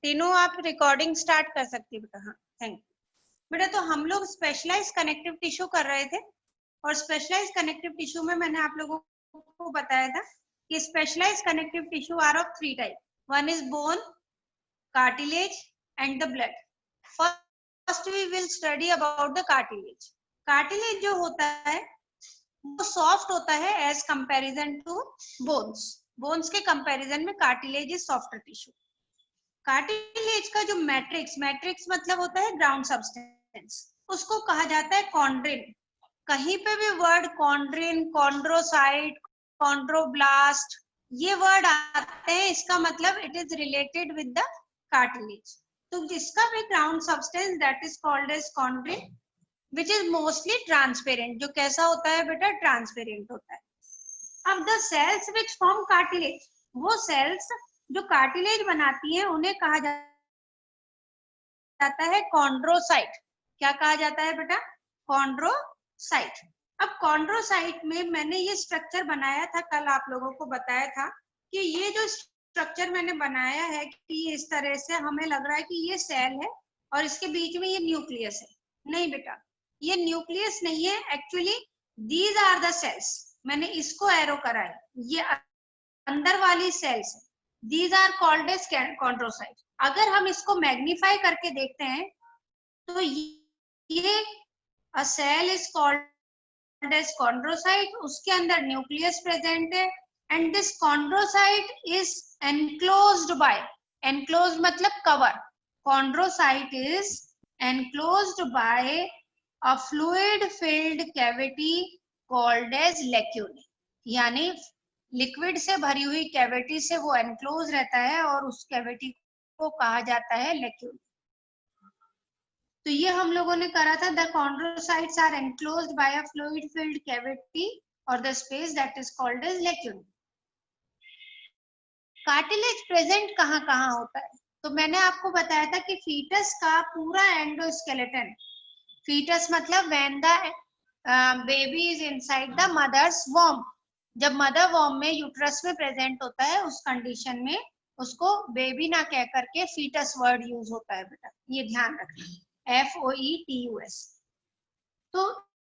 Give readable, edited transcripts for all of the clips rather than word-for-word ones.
तीनों आप recording start कर सकती बेटा। हाँ थैंक यू बेटा। तो हम लोग स्पेशलाइज कनेक्टिव टिश्यू कर रहे थे और स्पेशलाइज कनेक्टिव टिश्यू में मैंने आप लोगों को बताया था कि specialise connective tissue are of 3 type. One is bone, cartilage and the blood. First we will study about the cartilage. Cartilage जो होता है वो सॉफ्ट होता है as comparison to bones. Bones के कंपैरिजन में cartilage is softer tissue. Cartilage का जो मैट्रिक्स, मैट्रिक्स मतलब होता है ग्राउंड सब्सटेंस, उसको कहा जाता है कॉन्ड्रिन। कहीं पे भी वर्ड कॉन्ड्रिन, कॉन्ड्रोसाइट, कॉन्ड्रोब्लास्ट ये वर्ड आते हैं, इसका मतलब it is related with the cartilage. तो जिसका भी ground substance that is called as chondrin which is mostly transparent. जो कैसा होता है बेटा? ट्रांसपेरेंट होता है। अब the cells which form cartilage, वो सेल्स जो कार्टिलेज बनाती है उन्हें कहा जाता है कॉन्ड्रोसाइट। क्या कहा जाता है बेटा? कॉन्ड्रोसाइट। अब कॉन्ड्रोसाइट में मैंने ये स्ट्रक्चर बनाया था, कल आप लोगों को बताया था कि ये जो स्ट्रक्चर मैंने बनाया है कि इस तरह से हमें लग रहा है कि ये सेल है और इसके बीच में ये न्यूक्लियस है। नहीं बेटा, ये न्यूक्लियस नहीं है, actually these are the cells. मैंने इसको एरो करा है, ये अंदर वाली सेल्स है। These are called as chondrocyte. अगर हम इसको मैग्नीफाई करके देखते हैं तो ये a cell is called as chondrocyte, उसके अंदर न्यूक्लियस प्रेजेंट है and this chondrocyte is enclosed by, enclosed मतलब cover, chondrocyte is enclosed by a fluid filled cavity called as lacunae. यानी लिक्विड से भरी हुई कैविटी से वो एनक्लोज रहता है और उस कैविटी को कहा जाता है लैक्यूल। तो ये हम लोगों ने करा था, the chondrocytes are enclosed by a fluid filled cavity और the space that is called as lacuna. Cartilage present कहाँ कहाँ होता है? तो मैंने आपको बताया था कि फीटस का पूरा एंडोस्केलेटन, फीटस मतलब when the baby is inside the mother's वॉर्म, जब मदर वॉर्म में यूट्रस में प्रेजेंट होता है उस कंडीशन में उसको बेबी ना कह करके फीटस वर्ड यूज होता है बेटा, ये ध्यान रखना, FOETUS। तो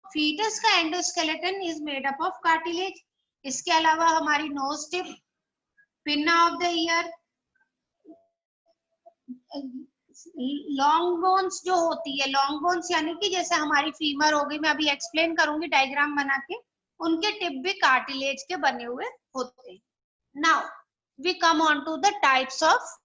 फीटस का endoskeleton is made up of cartilage. इसके अलावा हमारी knows tip, pinna of the year, long bones जो होती है, लॉन्ग बोन्स यानी कि जैसे हमारी फीमर हो गई, मैं अभी एक्सप्लेन करूंगी डायग्राम बना के, उनके टिप भी कार्टिलेज के बने हुए होते हैं। Now we come on to the types of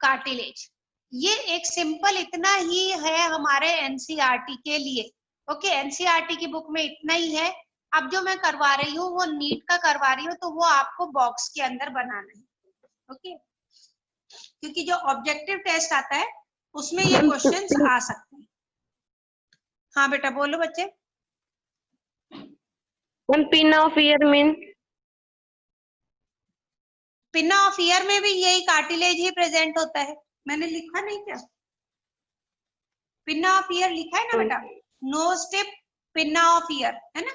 cartilage. ये एक सिंपल इतना ही है हमारे एनसीईआरटी के लिए। ओके, एनसीईआरटी की बुक में इतना ही है। अब जो मैं करवा रही हूँ वो नीट का करवा रही हूँ, तो वो आपको बॉक्स के अंदर बनाना है। ओके, क्योंकि जो ऑब्जेक्टिव टेस्ट आता है उसमें ये क्वेश्चंस आ सकते हैं। हाँ बेटा बोलो बच्चे। Pin of year mean? Pinna of year में भी यही कार्टिलेज ही प्रेजेंट होता है। मैंने लिखा नहीं क्या? पिन्ना ऑफ ईयर लिखा है ना बेटा, nose tip pinna of ear, है ना।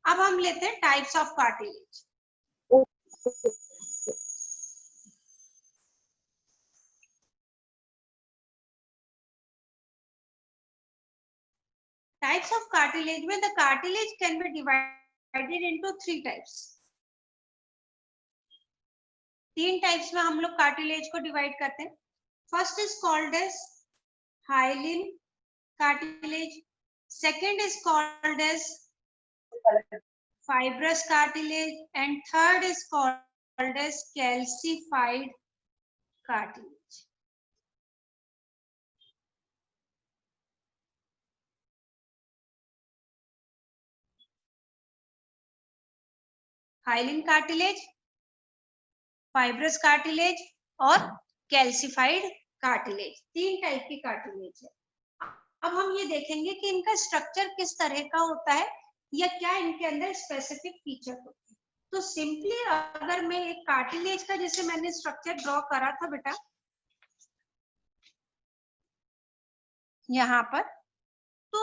अब हम लेते हैं types of cartilage. Types of cartilage में the cartilage can be divided into 3 types. 3 types में हम लोग कार्टिलेज को डिवाइड करते हैं। First is called as hyaline cartilage, second is called as fibrous cartilage, and third is called as calcified cartilage. Hyaline cartilage, fibrous cartilage और calcified cartilage, 3 type की cartilage है। अब हम ये देखेंगे कि इनका स्ट्रक्चर किस तरह का होता है या क्या इनके अंदर स्पेसिफिक फीचर होते हैं। तो सिंपली अगर मैं एक कार्टिलेज का जैसे मैंने स्ट्रक्चर ड्रॉ करा था बेटा यहाँ पर, तो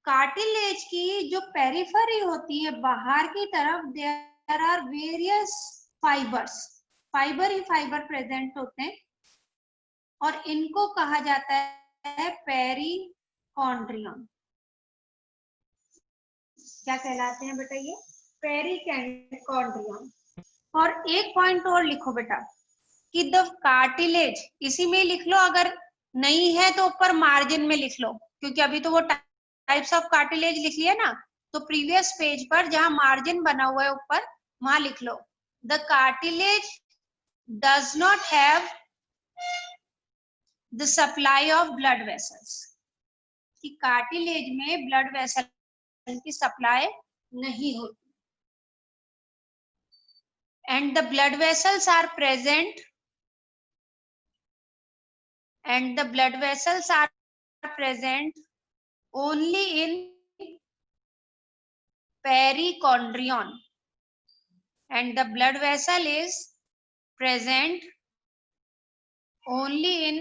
कार्टिलेज की जो पेरिफेरी होती है बाहर की तरफ, there are various fibres, fibre ही फाइबर प्रेजेंट होते हैं और इनको कहा जाता है पेरिकॉन्ड्रियन। क्या कहलाते हैं बेटा ये? पेरिकॉन्ड्रियन। और एक पॉइंट और लिखो बेटा कि द कार्टिलेज, इसी में लिख लो, अगर नहीं है तो ऊपर मार्जिन में लिख लो, क्योंकि अभी तो वो टाइप्स ऑफ कार्टिलेज लिख लिया ना, तो प्रीवियस पेज पर जहां मार्जिन बना हुआ है ऊपर वहां लिख लो the cartilage does not have the supply of blood vessels, कि कार्टिलेज में ब्लड वेसल की सप्लाई नहीं होती। And the blood vessels are present and the blood vessels are present only in perichondrion, and the blood vessel is present only in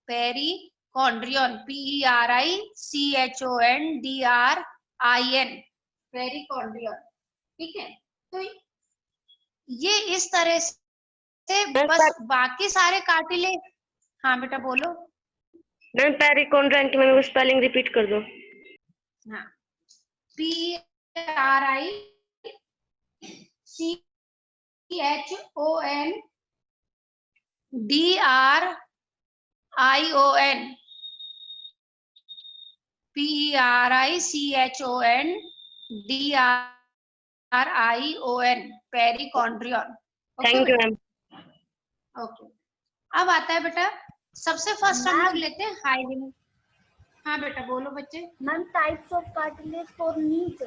perichondrion, perichondrion, perichondrion। ठीक है, तो ये इस तरह से बस बाकी सारे कार्टिलेज। हाँ बेटा बोलो। मैम पेरिकॉन्ड्रियन की मैंने स्पेलिंग रिपीट कर दो। हाँ, PERICHONDRION, PERICHONDRION, perichondrium. Thank you ma'am. Okay, अब आता है बेटा सबसे फर्स्ट हम लोग लेते हैं हाइलिन। हाँ बेटा बोलो बच्चे। Ma'am types of cartilage for NEET.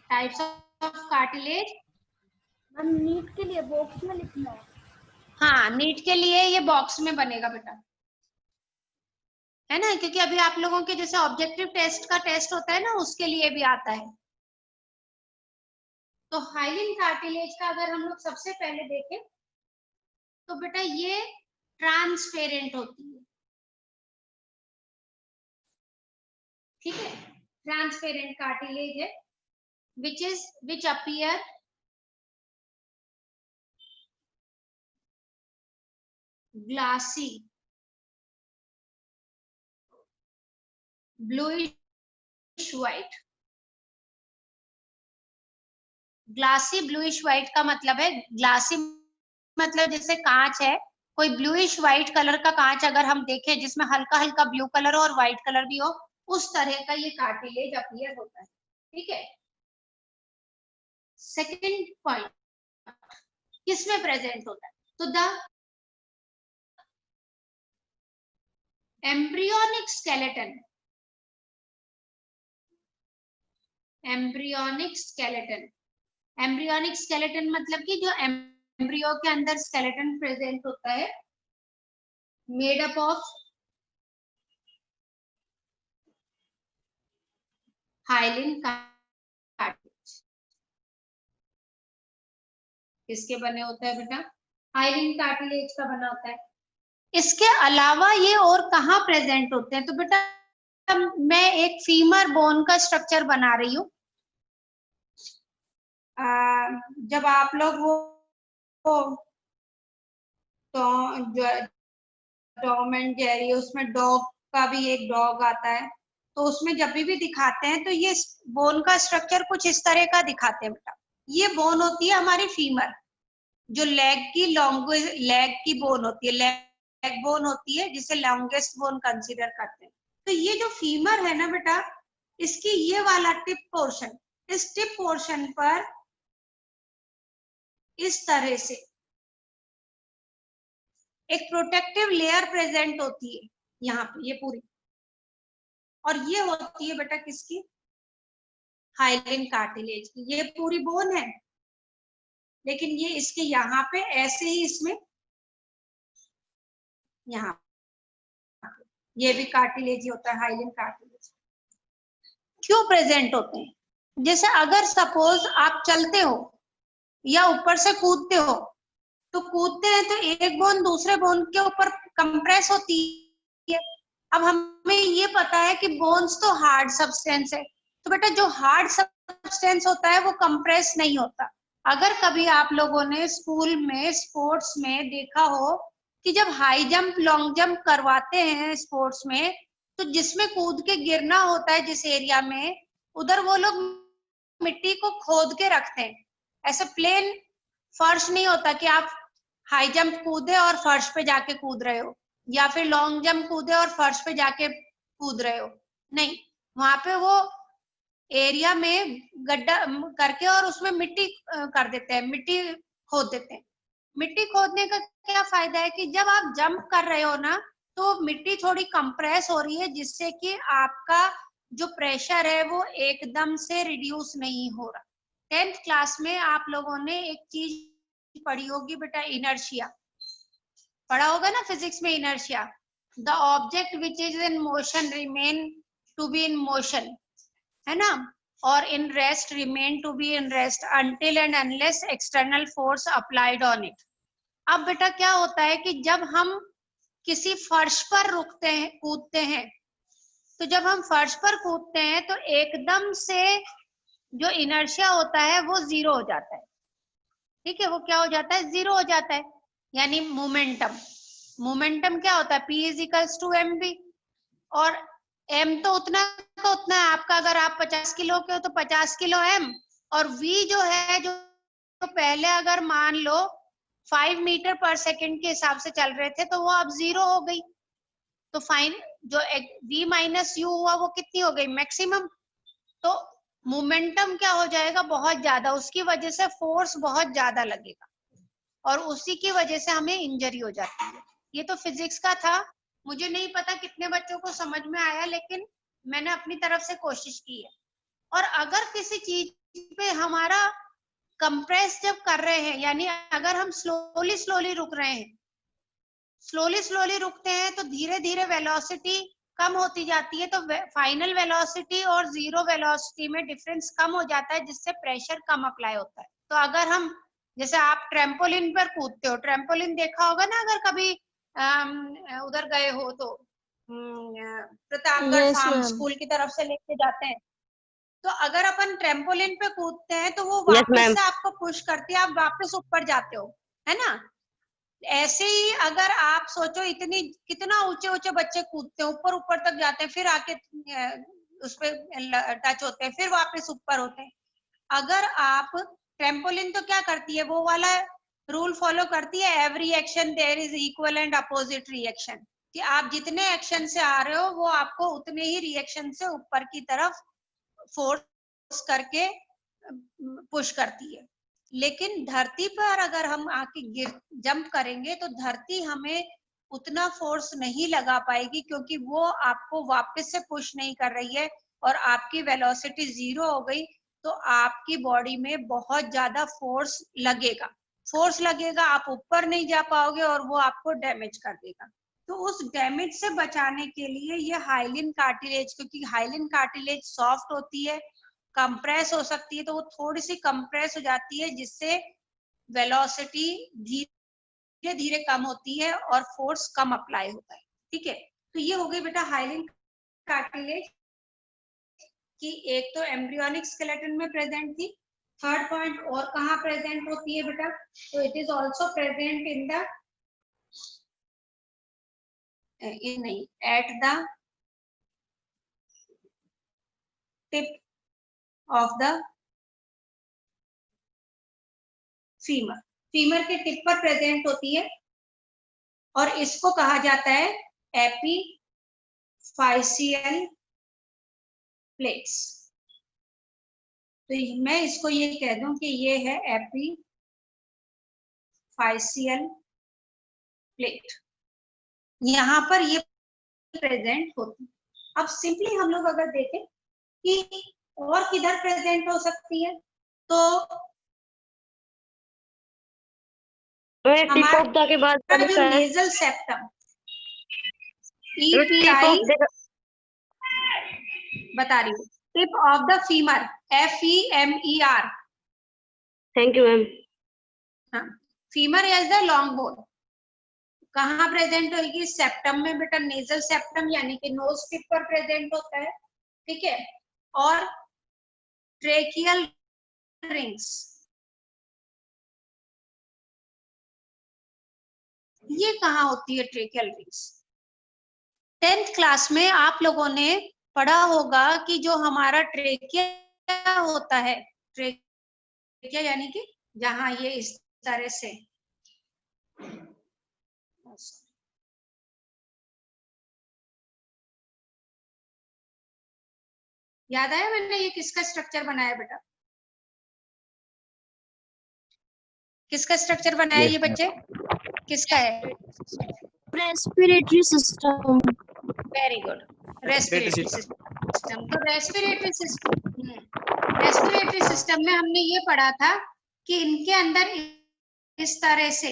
Types of cartilage ma'am NEET के लिए बॉक्स में लिखना है। हाँ, नीट के लिए ये बॉक्स में बनेगा बेटा, है ना, क्योंकि अभी आप लोगों के जैसे ऑब्जेक्टिव टेस्ट का टेस्ट होता है ना, उसके लिए भी आता है। तो हाइलिन कार्टिलेज का अगर हम लोग सबसे पहले देखें तो बेटा ये ट्रांसपेरेंट होती है। ठीक है, ट्रांसपेरेंट कार्टिलेज है which appear glassy, bluish white। Glassy bluish white का मतलब है, ग्लासी मतलब जैसे कांच है, कोई ब्लूइश व्हाइट कलर का कांच अगर हम देखें जिसमें हल्का हल्का ब्लू कलर हो और व्हाइट कलर भी हो, उस तरह का ये कार्टिलेज अपीयर होता है। ठीक है, सेकंड पॉइंट किसमें प्रेजेंट होता है? तो the embryonic skeleton, embryonic skeleton, embryonic skeleton मतलब कि जो एम्ब्रियो के अंदर स्केलेटन प्रेजेंट होता है, made up of hyaline cartilage. किसके बने होता है बेटा? हाइलिन कार्टिलेज का बना होता है। इसके अलावा ये और कहाँ प्रेजेंट होते हैं? तो बेटा मैं एक फीमर बोन का स्ट्रक्चर बना रही हूँ। जब आप लोग वो टॉम एंड जेरी, उसमें डॉग का भी एक डॉग आता है, तो उसमें जब भी दिखाते हैं तो ये बोन का स्ट्रक्चर कुछ इस तरह का दिखाते हैं बेटा। ये बोन होती है हमारी फीमर, जो लेग की बोन होती है, लेग बोन होती है, जिसे लॉन्गेस्ट बोन कंसीडर करते हैं। तो ये जो फीमर है ना बेटा, इसकी ये वाला टिप पोर्शन, इस टिप पोर्शन पर इस तरह से एक प्रोटेक्टिव लेयर प्रेजेंट होती है यहाँ पे, ये पूरी, और ये होती है बेटा किसकी? हाइलिन कार्टिलेज की। ये पूरी बोन है, लेकिन ये इसके यहाँ पे ऐसे ही इसमें यहाँ ये भी कार्टिलेज ही होता है, हाइलिन कार्टिलेज। क्यों प्रेजेंट होते हैं? जैसे अगर सपोज आप चलते हो या ऊपर से कूदते हो, तो कूदते हैं तो एक बोन दूसरे बोन के ऊपर कंप्रेस होती है। अब हमें ये पता है कि बोन्स तो हार्ड सब्सटेंस है, तो बेटा जो हार्ड सब्सटेंस होता है वो कंप्रेस नहीं होता। अगर कभी आप लोगों ने स्कूल में स्पोर्ट्स में देखा हो कि जब हाई जंप लॉन्ग जंप करवाते हैं स्पोर्ट्स में, तो जिसमें कूद के गिरना होता है जिस एरिया में, उधर वो लोग मिट्टी को खोद के रखते हैं। ऐसे प्लेन फर्श नहीं होता कि आप हाई जंप कूदे और फर्श पे जाके कूद रहे हो, या फिर लॉन्ग जंप कूदे और फर्श पे जाके कूद रहे हो। नहीं, वहां पे वो एरिया में गड्ढा करके और उसमें मिट्टी कर देते हैं, मिट्टी खोद देते हैं। मिट्टी खोदने का क्या फायदा है कि जब आप जंप कर रहे हो ना, तो मिट्टी थोड़ी कंप्रेस हो रही है, जिससे कि आपका जो प्रेशर है वो एकदम से रिड्यूस नहीं हो रहा। 10th क्लास में आप लोगों ने एक चीज पढ़ी होगी बेटा, इनर्शिया पढ़ा होगा ना फिजिक्स में। Inertia, the object which is in motion remain to be in motion, है ना, और in rest remain to be in rest until and unless external force applied on it. अब बेटा क्या होता है कि जब हम किसी फर्श पर रुकते हैं, कूदते हैं, तो जब हम फर्श पर कूदते हैं तो एकदम से जो इनर्शिया होता है वो जीरो हो जाता है। ठीक है, वो क्या हो जाता है, जीरो हो जाता है। यानी मोमेंटम, मोमेंटम क्या होता है, P is equals to mv, और m तो उतना का उतना है आपका। अगर आप 50 किलो के हो तो 50 किलो m, और v जो है, जो तो पहले अगर मान लो 5 मीटर पर सेकंड के हिसाब से चल रहे थे, तो वो अब जीरो हो गई। तो फाइन जो v माइनस u हुआ वो कितनी हो गई, मैक्सिमम। तो मोमेंटम क्या हो जाएगा, बहुत ज्यादा, उसकी वजह से फोर्स बहुत ज्यादा लगेगा और उसी की वजह से हमें इंजरी हो जाती है। ये तो फिजिक्स का था, मुझे नहीं पता कितने बच्चों को समझ में आया, लेकिन मैंने अपनी तरफ से कोशिश की है। और अगर किसी चीज पे हमारा कंप्रेस जब कर रहे हैं, यानी अगर हम स्लोली स्लोली रुक रहे हैं, स्लोली स्लोली रुकते हैं, तो धीरे धीरे वेलोसिटी कम होती जाती है, तो फाइनल वेलोसिटी और जीरो वेलोसिटी में डिफरेंस कम हो जाता है, जिससे प्रेशर कम अप्लाई होता है। तो अगर हम, जैसे आप ट्रेम्पोलिन पर कूदते हो, ट्रेम्पोलिन देखा होगा ना अगर कभी उधर गए हो तो, Pratapgarh Yes, farm ma'am. School की तरफ से लेके जाते हैं, तो अगर अपन ट्रेम्पोलिन पे कूदते हैं तो वो यस वापस मैम। से आपको पुश करती है, आप वापस ऊपर जाते हो, है ना। ऐसे ही अगर आप सोचो, इतनी कितना ऊंचे ऊंचे बच्चे कूदते हैं, ऊपर ऊपर तक जाते हैं, फिर आके उस पे टच होते हैं, फिर वापस ऊपर होते हैं। अगर आप, ट्रेम्पोलिन तो क्या करती है, वो वाला रूल फॉलो करती है, every action there is equal and opposite reaction, कि आप जितने एक्शन से आ रहे हो वो आपको उतने ही रिएक्शन से ऊपर की तरफ फोर्स करके पुश करती है। लेकिन धरती पर अगर हम आके जंप करेंगे तो धरती हमें उतना फोर्स नहीं लगा पाएगी, क्योंकि वो आपको वापस से पुश नहीं कर रही है और आपकी वेलोसिटी जीरो हो गई, तो आपकी बॉडी में बहुत ज्यादा फोर्स लगेगा, आप ऊपर नहीं जा पाओगे और वो आपको डैमेज कर देगा। तो उस डैमेज से बचाने के लिए ये हाइलिन कार्टिलेज, क्योंकि हाइलिन कार्टिलेज सॉफ्ट होती है, कंप्रेस हो सकती है, तो वो थोड़ी सी कंप्रेस हो जाती है, जिससे वेलोसिटी धीरे धीरे कम होती है और फोर्स कम अप्लाई होता है। ठीक है, तो ये हो गई बेटा हाइलिन कार्टिलेज की, एक तो एम्ब्रियोनिक स्केलेटन में प्रेजेंट थी। थर्ड पॉइंट, और कहाँ प्रेजेंट होती है बेटा, तो it is also present in the at the tip of the femur, femur के टिप पर प्रेजेंट होती है, और इसको कहा जाता है एपीफाइशियल प्लेट्स। तो मैं इसको ये कह दूं कि ये है एपीफाइशियल प्लेट, यहाँ पर ये प्रेजेंट होती है। अब सिंपली हम लोग अगर देखें कि और किधर प्रेजेंट हो सकती है, तो टिप के बाद हमारा कौन जो सा है? Nasal septum, tip epi of the बता रही हूँ, tip of the femur, FEMER। Thank you ma'am. हाँ, femur is the long bone, कहाँ प्रेजेंट होगी, सेप्टम में बेटा, नेजल सेप्टम यानी कि नोज टिप पर प्रेजेंट होता है। ठीक है, और ट्रेकियल रिंग्स, ये कहाँ होती है ट्रेकियल रिंग्स? 10th क्लास में आप लोगों ने पढ़ा होगा कि जो हमारा ट्रेकिया होता है, ट्रेकिया यानी कि जहां ये इस तरह से, याद आया मैंने ये किसका स्ट्रक्चर बनाया बेटा? किसका स्ट्रक्चर बनाया ये बच्चे? किसका है? Respiratory system. Very good, respiratory system. तो रेस्पिरेटरी सिस्टम में हमने ये पढ़ा था कि इनके अंदर इस तरह से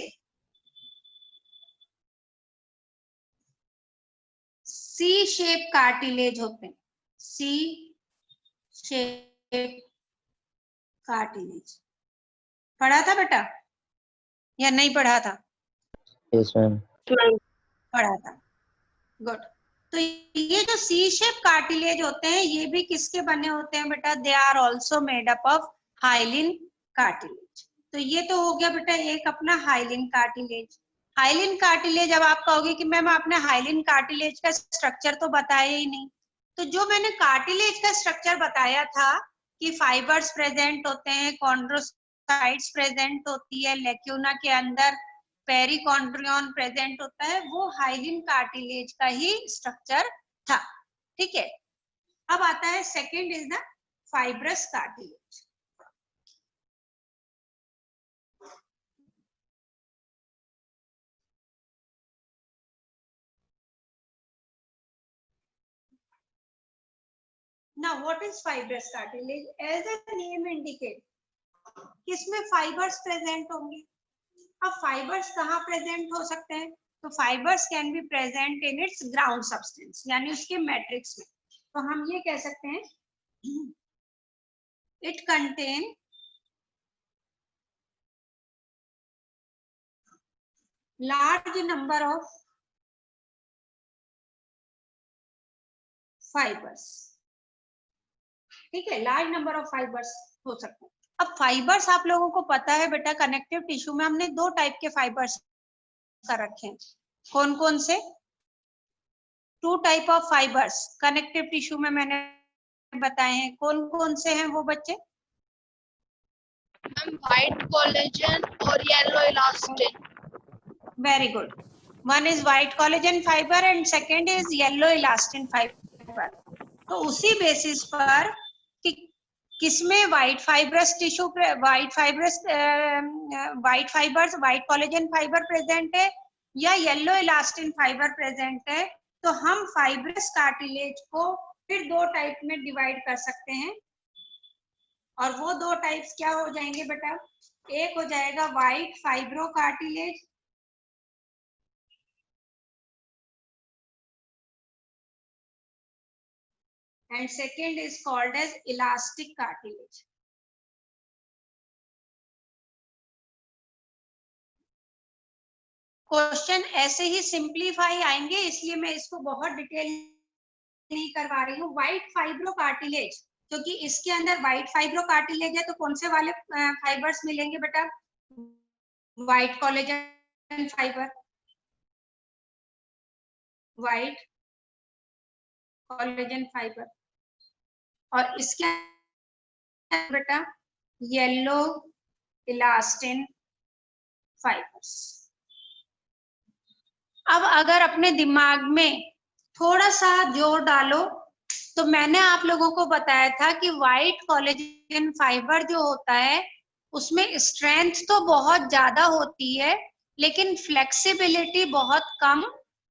सी शेप कार्टिलेज होते हैं, सी शेप कार्टिलेज। पढ़ा था बेटा या नहीं पढ़ा था? Yes ma'am. पढ़ा था, गुड। तो ये जो सी शेप कार्टिलेज होते हैं ये भी किसके बने होते हैं बेटा? They are also made up of hyaline cartilage. तो ये तो हो गया बेटा एक अपना हाइलिन कार्टिलेज। हाइलिन कार्टिलेज, अब आप कहोगे कि मैम आपने हाइलिन कार्टिलेज का स्ट्रक्चर तो बताया ही नहीं। तो जो मैंने कार्टिलेज का स्ट्रक्चर बताया था कि फाइबर्स प्रेजेंट होते हैं, कॉन्ड्रोसाइट्स प्रेजेंट होती है, लेक्यूना के अंदर पेरिकॉन्ड्रियन प्रेजेंट होता है, वो हाइलिन कार्टिलेज का ही स्ट्रक्चर था। ठीक है, अब आता है second is the fibrous cartilage. Now what is fibrous cartilage? As the name indicate, किसमें फाइबर्स प्रेजेंट होंगे? अब फाइबर्स कहाँ प्रेजेंट हो सकते हैं? तो fibres can be present in its ground substance, यानी उसके मैट्रिक्स में। तो हम ये कह सकते हैं it contain large number of fibres. ठीक है, लार्ज नंबर ऑफ फाइबर्स हो सकते हैं। अब फाइबर्स आप लोगों को पता है बेटा, कनेक्टिव टिश्यू में हमने दो टाइप के फाइबर्स कर रखे हैं। कौन कौन से? 2 type of fibres connective tissue में मैंने बताए हैं। कौन कौन से हैं वो बच्चे? व्हाइट कोलेजन और yellow elastin. Very good. One is white collagen fibre and second is yellow elastin fibre. तो उसी बेसिस पर कि किसमें white fibrous tissue, white fibres, white collagen fibre present है या येलो इलास्टिन फाइबर प्रेजेंट है, तो हम फाइब्रस कार्टिलेज को फिर 2 टाइप में डिवाइड कर सकते हैं। और वो 2 टाइप्स क्या हो जाएंगे बेटा? एक हो जाएगा white fibro cartilage and second is called as elastic cartilage. Question ऐसे ही सिंप्लीफाई आएंगे, इसलिए मैं इसको बहुत डिटेल नहीं करवा रही हूँ। व्हाइट फाइब्रो कार्टिलेज, क्योंकि इसके अंदर व्हाइट फाइब्रो कार्टिलेज है, तो कौन से वाले फाइबर्स मिलेंगे बेटा? White collagen fibre, white collagen fibre, और इसके बेटा येलो इलास्टिन फाइबर्स। अब अगर अपने दिमाग में थोड़ा सा जोर डालो, तो मैंने आप लोगों को बताया था कि व्हाइट कोलेजन फाइबर जो होता है उसमें स्ट्रेंथ तो बहुत ज्यादा होती है, लेकिन फ्लेक्सिबिलिटी बहुत कम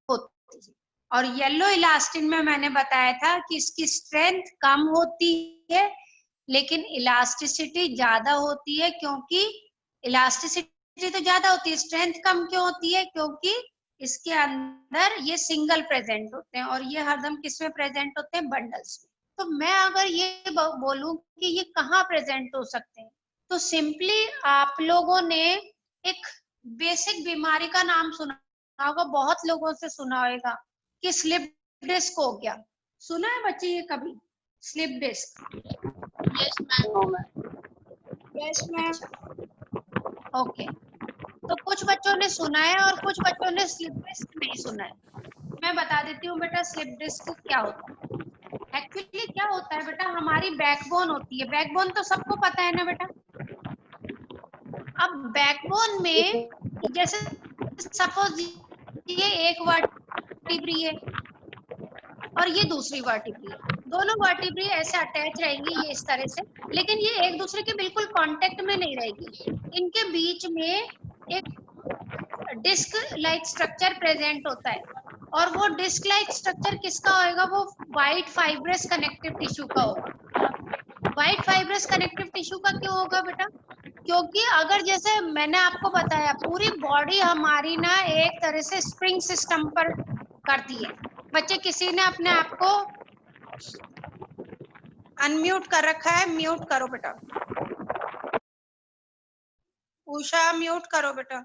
होती है। और येलो इलास्टिन में मैंने बताया था कि इसकी स्ट्रेंथ कम होती है लेकिन इलास्टिसिटी ज्यादा होती है। क्योंकि इलास्टिसिटी तो ज्यादा होती है, स्ट्रेंथ कम क्यों होती है? क्योंकि इसके अंदर ये सिंगल प्रेजेंट होते हैं और ये हरदम किसमें प्रेजेंट होते हैं? बंडल्स में। तो मैं अगर ये बोलूं कि ये कहाँ प्रेजेंट हो सकते हैं, तो सिंपली आप लोगों ने एक बेसिक बीमारी का नाम सुना होगा, बहुत लोगों से सुना होगा कि स्लिप डिस्क हो गया। सुना है बच्चे ये कभी slip disc? Yes ma'am. Yes ma'am. Okay, तो कुछ बच्चों ने सुना है और कुछ बच्चों ने स्लिप डिस्क नहीं सुना है। मैं बता देती हूँ बेटा स्लिप डिस्क क्या होता है। एक्चुअली क्या होता है बेटा, हमारी बैकबोन होती है। बैकबोन तो सबको पता है ना बेटा। अब बैकबोन में जैसे सपोज ये एक वर्टिब्री है और ये दूसरी वर्टिब्री है, दोनों वर्टिब्री ऐसे अटैच रहेंगी ये इस तरह से, लेकिन ये एक दूसरे के बिल्कुल कांटेक्ट में नहीं रहेगी। इनके बीच में एक डिस्क लाइक स्ट्रक्चर प्रेजेंट होता है, और वो डिस्क लाइक स्ट्रक्चर किसका होगा? वो व्हाइट फाइब्रस कनेक्टिव टिश्यू का होगा। व्हाइट फाइब्रस कनेक्टिव टिश्यू का क्यों होगा बेटा? क्योंकि अगर जैसे मैंने आपको बताया पूरी बॉडी हमारी ना एक तरह से स्प्रिंग सिस्टम पर करती है। बच्चे किसी ने अपने आप को अनम्यूट कर रखा है, म्यूट करो बेटा। उषा म्यूट करो बेटा।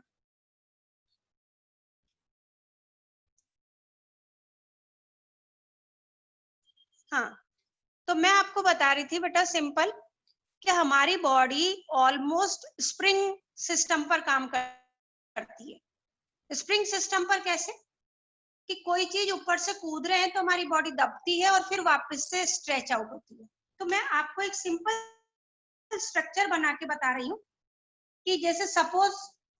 हाँ, तो मैं आपको बता रही थी बेटा सिंपल कि हमारी बॉडी ऑलमोस्ट स्प्रिंग सिस्टम पर काम करती है। स्प्रिंग सिस्टम पर कैसे? कि कोई चीज ऊपर से कूद रहे हैं तो हमारी बॉडी दबती है और फिर वापस से स्ट्रेच आउट होती है। तो मैं आपको एक सिंपल स्ट्रक्चर बना के बता रही हूँ कि जैसे सपोज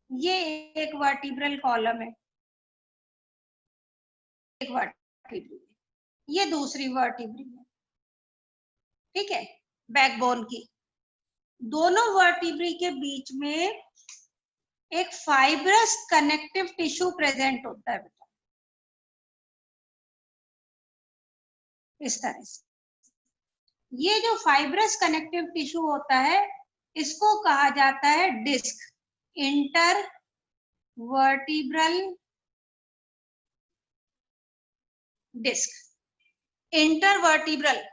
ये एक वर्टिब्रल कॉलम है, एक वर्टिब्री, ये दूसरी वर्टिब्री है, ठीक है, बैकबोन की। दोनों वर्टिब्री के बीच में एक फाइब्रस कनेक्टिव टिश्यू प्रेजेंट होता है बेटा, इस तरह से। ये जो फाइब्रस कनेक्टिव टिश्यू होता है इसको कहा जाता है disc, intervertebral disc. Intervertebral,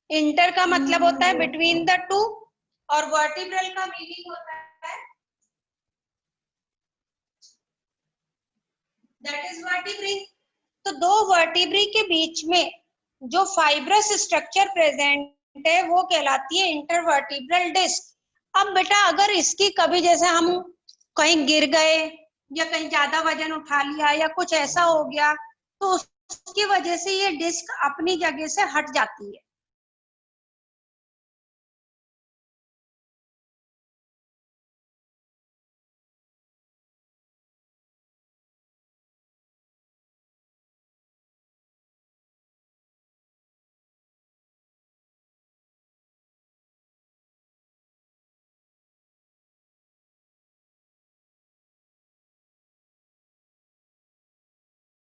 inter का मतलब होता है बिटवीन द टू, और वर्टिब्रल का मीनिंग होता है दैट इज वर्टिब्री। तो दो वर्टिब्री के बीच में जो फाइब्रस स्ट्रक्चर प्रेजेंट है वो कहलाती है इंटरवर्टिब्रल डिस्क। अब बेटा अगर इसकी कभी जैसे हम कहीं गिर गए या कहीं ज्यादा वजन उठा लिया या कुछ ऐसा हो गया तो उसकी वजह से ये डिस्क अपनी जगह से हट जाती है।